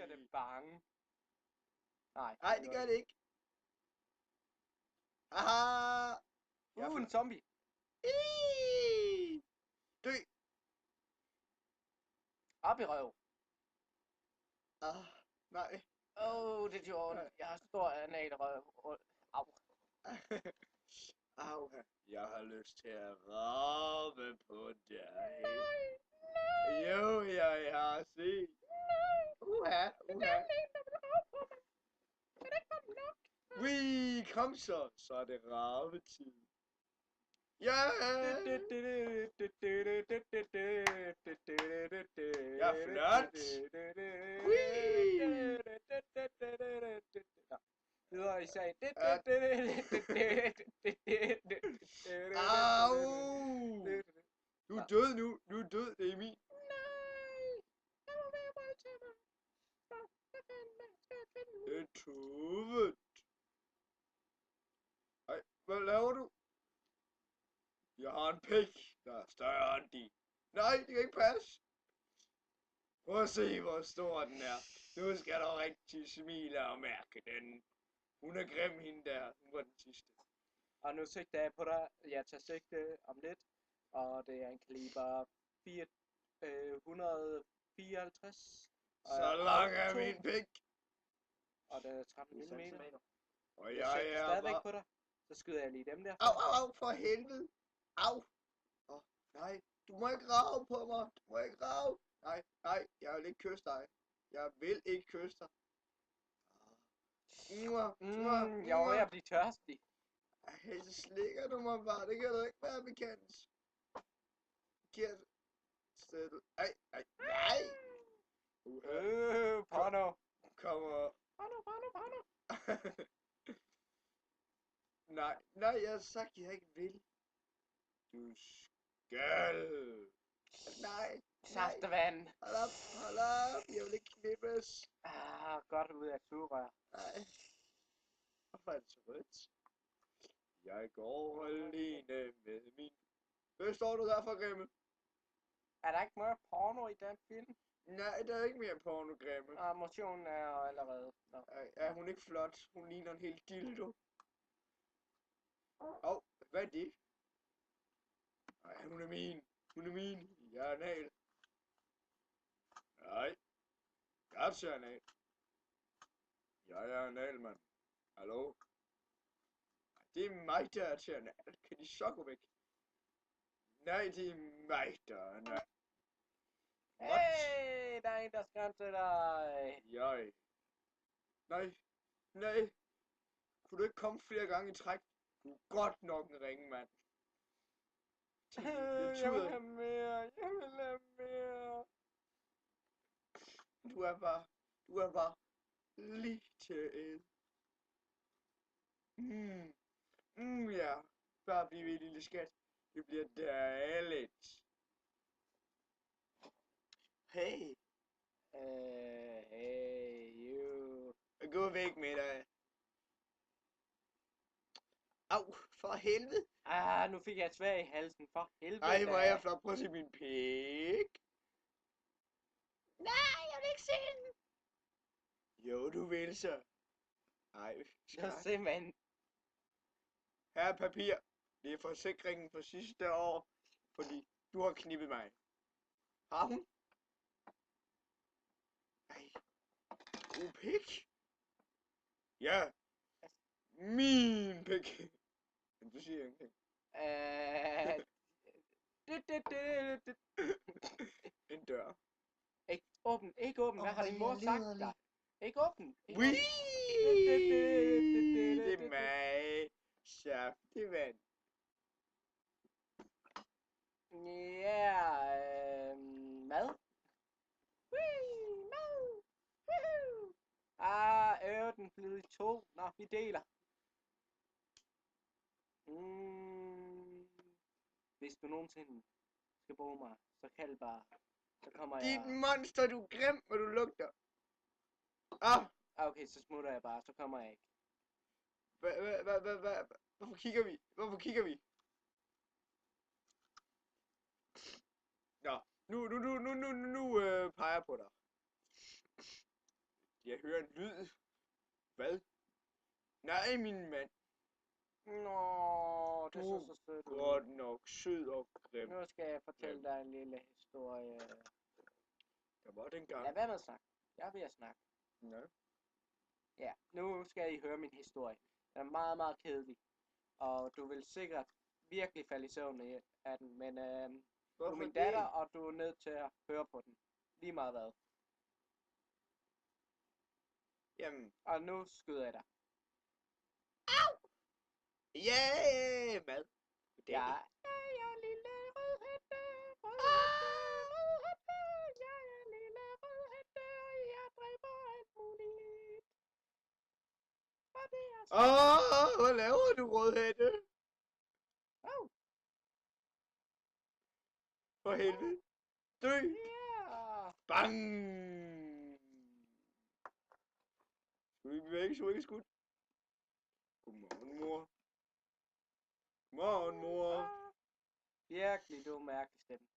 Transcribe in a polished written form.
bliver det bange. Nej, det gør det ikke. Haha! En zombie. Dø! Op i røv. Nej. Det gjorde ondt. Jeg har stor analrøv. Au. Au. Jeg har lyst til at ramme på dig. Nej. Jo, jeg har set. Uha. Kom så er det ravetid. Ja! Ja, flot! Videre i sagen. Au! Du er død nu. Du er død, det er min. Nej! Jeg må være mig til mig. Det er Tove. Ej, hvad laver du? Jeg har en pik, der er større end din. Nej, det kan ikke passe. Prøv at se, hvor stor den er. Nu skal du rigtig smile og mærke den. Hun er grim, hende der. Hun var den sidste. Og nu sigter jeg på dig. Jeg tager sigte om lidt. Og det er en kaliber 154. Så lang er min pik. Og det er 13 mm. Og Jeg sigter stadigvæk bare... på dig. Så skyder jeg lige dem der. Au, for helvede. Au. Nej, du må ikke rave på mig. Du må ikke rave. Nej, jeg vil ikke kysse dig. Jeg vil ikke kysse dig. Jeg var ved at blive tørstig. Ej, så slikker du mig bare. Det kan du ikke være bekendt. Nej. Porno. Kommer. Porno. Nej, jeg har sagt, jeg ikke vil. Du skal. Nej. Saftevand. Hold op. Jeg vil ikke knippes. Godt ud af sugerør. Nej. Hvorfor er det så rødt? Jeg går alene med min... Hvad står du der for, Grimme? Er der ikke mere porno i den film? Nej, der er ikke mere porno, Grimme. Motionen er allerede. No. Er hun ikke flot? Hun ligner en hel dildo. Hvad er det? Ej, hun er min. Jeg er anal. Nej. Jeg er anal. Jeg er anal, mand. Hallo? Det er mig, der er til anal. Kan de så gå væk? Nej, det er mig, der er anal. Hey, der er en, der skræmte til dig. Jeg. Nej. Kunne du ikke komme flere gange i træk? Du er godt nok en ringe, mand. Jeg vil have mere. Du er bare lige til æde. Ja. Bare bliv ved, lille skat. Det bliver dejligt. Hey. Hey, you. Gå væk med dig. Au, for helvede. Nu fik jeg et svær i halsen, for helvede. Ej, hvor er jeg flot. Prøv at se min pik. Nej, jeg vil ikke se den. Jo, du vil så. Ej, skat. Simpelthen. Her er papir. Det er forsikringen for sidste år, fordi du har knippet mig. Har hun? Ej. God pik. Ja. Min pik. Men du siger ingenting. En dør. Ikke åben. Hvad har din mor sagt dig? Ikke åben. Det er mig. Saftevand. Ja, mad. Mad. Den blev i 2. Nå, vi deler. Hvis du nogensinde skal bruge mig, så kald bare. Så kommer jeg... Dit monster, du er grim, og du lugter. Okay, så smutter jeg bare, så kommer jeg ikke. Hvorfor kigger vi? Nå, nu peger jeg på dig. Jeg hører en lyd. Hvad? Nej, min mand. Nå, det så så sødt ud. Godt nok sød og grim. Nu skal jeg fortælle dig en lille historie. Der var den gang. Lad være med at snakke. Jeg er ved at snakke. Ja. Ja, nu skal I høre min historie. Den er meget, meget kedelig. Og du vil sikkert virkelig falde i søvn af den. Men du er min datter, og du er nødt til at høre på den. Lige meget hvad. Jamen. Og nu skyder jeg dig. Yeah, mad. Ja. Jeg er lille rødhætte, rødhætte, jeg er lille rødhætte, og jeg dræber alt muligt. Og det er så... Hvad laver du, rødhætte? For helvede. Dø. Ja. Bang. Skal vi bevæge, så ikke skudt? Godmorgen, mor. Godmorgen, mor. Virkelig, du er mærkelig stemme.